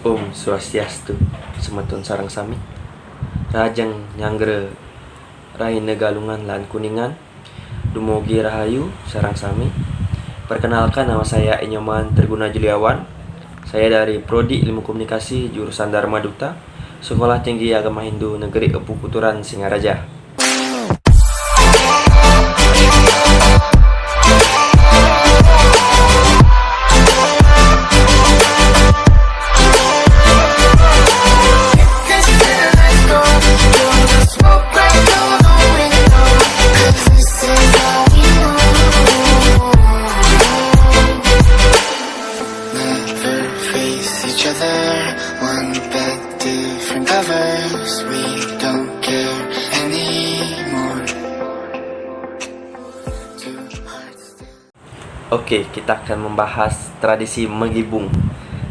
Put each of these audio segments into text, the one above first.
Om Swastiastu, semetun sareng sami. Rajeng nyanggere Raine Galungan lan Kuningan. Dumugi rahayu sareng sami. Perkenalkan, nama saya Enyoman Triguna Juliawan. Saya dari Prodi Ilmu Komunikasi jurusan Dharma Duta, Sekolah Tinggi Agama Hindu Negeri Empu Kuturan, Singaraja. Oke, kita akan membahas tradisi menggibung.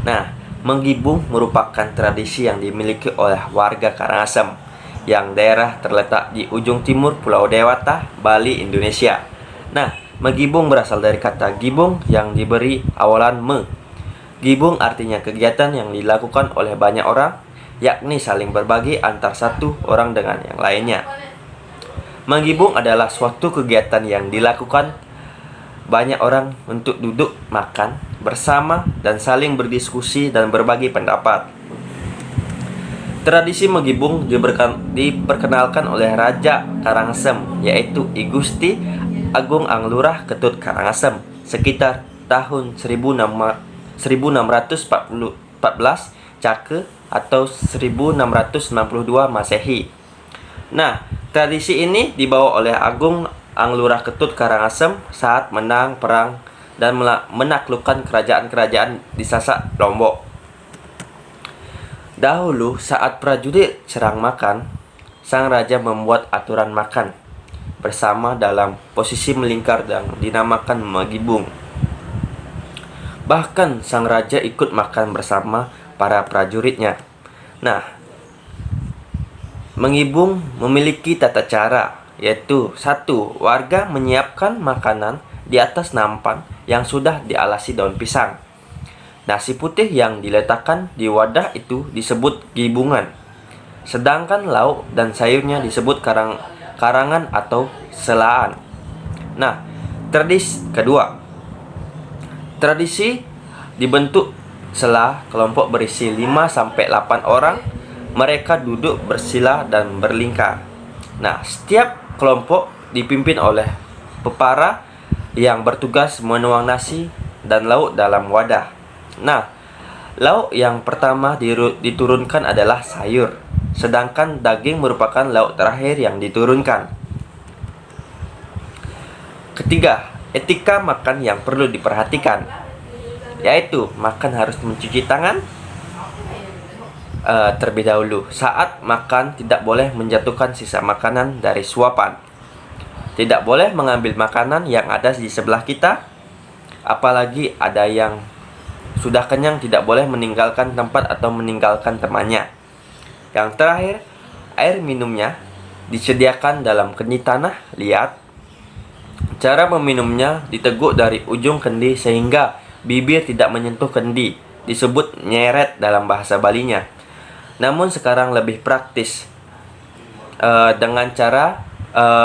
Nah, menggibung merupakan tradisi yang dimiliki oleh warga Karangasem yang daerah terletak di ujung timur Pulau Dewata, Bali, Indonesia. Nah, menggibung berasal dari kata gibung yang diberi awalan me. Gibung artinya kegiatan yang dilakukan oleh banyak orang, yakni saling berbagi antar satu orang dengan yang lainnya. Menggibung adalah suatu kegiatan yang dilakukan banyak orang untuk duduk makan bersama dan saling berdiskusi dan berbagi pendapat. Tradisi menggibung diperkenalkan oleh Raja Karangasem, yaitu I Gusti Agung Anglurah Ketut Karangasem, sekitar tahun 1614 Cake atau 1692 Masehi. Nah, tradisi ini dibawa oleh Agung Anglurah Ketut Karangasem saat menang perang dan menaklukkan kerajaan-kerajaan di Sasak, Lombok. Dahulu saat prajurit serang makan, sang raja membuat aturan makan bersama dalam posisi melingkar dan dinamakan menggibung. Bahkan sang raja ikut makan bersama para prajuritnya. Nah, menggibung memiliki tata cara, yaitu 1. Warga menyiapkan makanan di atas nampan yang sudah dialasi daun pisang. Nasi putih yang diletakkan di wadah itu disebut gibungan, sedangkan lauk dan sayurnya disebut karangan atau selaan. Nah, tradisi kedua, tradisi dibentuk sela kelompok berisi 5-8 orang. Mereka duduk bersila dan berlingkar. Nah, setiap kelompok dipimpin oleh pepara yang bertugas menuang nasi dan lauk dalam wadah. Nah, lauk yang pertama diturunkan adalah sayur, sedangkan daging merupakan lauk terakhir yang diturunkan. Ketiga, etika makan yang perlu diperhatikan, yaitu makan harus mencuci tangan terlebih dahulu. Saat makan tidak boleh menjatuhkan sisa makanan dari suapan. Tidak boleh mengambil makanan yang ada di sebelah kita. Apalagi ada yang sudah kenyang, tidak boleh meninggalkan tempat atau meninggalkan temannya. Yang terakhir, air minumnya disediakan dalam kendi tanah liat. Cara meminumnya diteguk dari ujung kendi sehingga bibir tidak menyentuh kendi. Disebut nyeret dalam bahasa Balinya. Namun sekarang lebih praktis dengan cara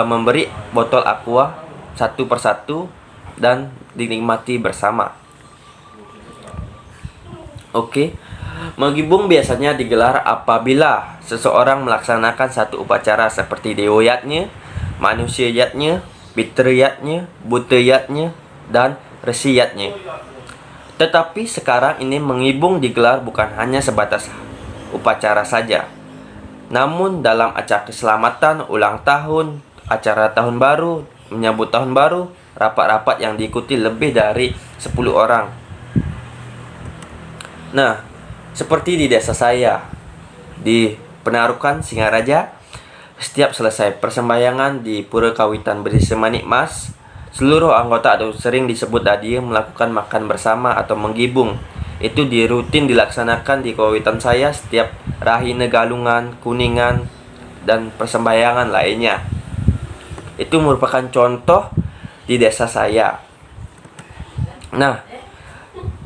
memberi botol aqua satu persatu dan dinikmati bersama. Oke, menggibung biasanya digelar apabila seseorang melaksanakan satu upacara seperti dewoyatnya, manusiayatnya, pitriyatnya, buteyatnya, dan resiyatnya. Tetapi sekarang ini menggibung digelar bukan hanya sebatas upacara saja, namun dalam acara keselamatan, ulang tahun, acara tahun baru, menyambut tahun baru, rapat-rapat yang diikuti lebih dari 10 orang. Nah, seperti di desa saya, di Penarukan, Singaraja, setiap selesai persembahyangan di Pura Kawitan Berisi Manik Mas, seluruh anggota atau sering disebut adia melakukan makan bersama atau menggibung. Itu rutin dilaksanakan di kawitan saya setiap Rahine Galungan, Kuningan, dan persembahyangan lainnya. Itu merupakan contoh di desa saya. Nah,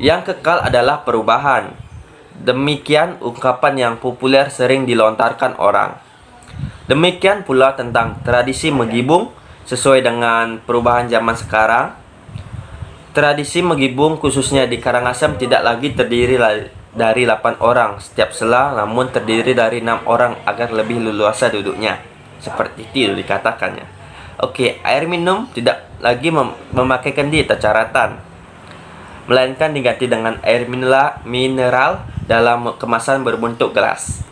yang kekal adalah perubahan. Demikian ungkapan yang populer sering dilontarkan orang. Demikian pula tentang tradisi megibung sesuai dengan perubahan zaman sekarang. Tradisi megibung khususnya di Karangasem tidak lagi terdiri dari 8 orang setiap sela, namun terdiri dari 6 orang agar lebih leluasa duduknya. Seperti itu dikatakannya. Oke, air minum tidak lagi memakai kendi atau caratan, melainkan diganti dengan air mineral dalam kemasan berbentuk gelas.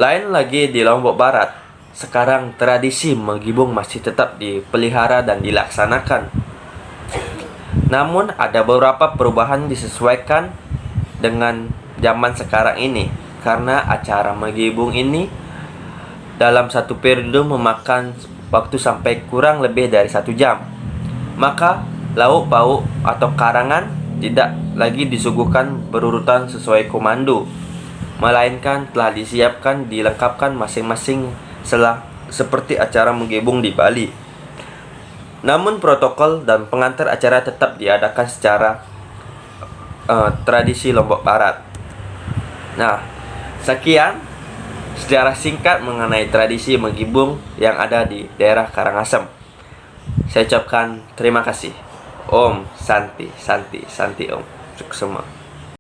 Lain lagi di Lombok Barat. Sekarang tradisi megibung masih tetap dipelihara dan dilaksanakan. Namun ada beberapa perubahan disesuaikan dengan zaman sekarang ini, karena acara megibung ini dalam satu periode memakan waktu sampai kurang lebih dari 1 jam. Maka lauk pauk atau karangan tidak lagi disuguhkan berurutan sesuai komando, melainkan telah disiapkan dilengkapkan masing-masing seperti acara megibung di Bali. Namun protokol dan pengantar acara tetap diadakan secara tradisi Lombok Barat. Nah, sekian sejarah singkat mengenai tradisi megibung yang ada di daerah Karangasem. Saya ucapkan terima kasih. Om Santi, Santi, Santi Om. Untuk semua.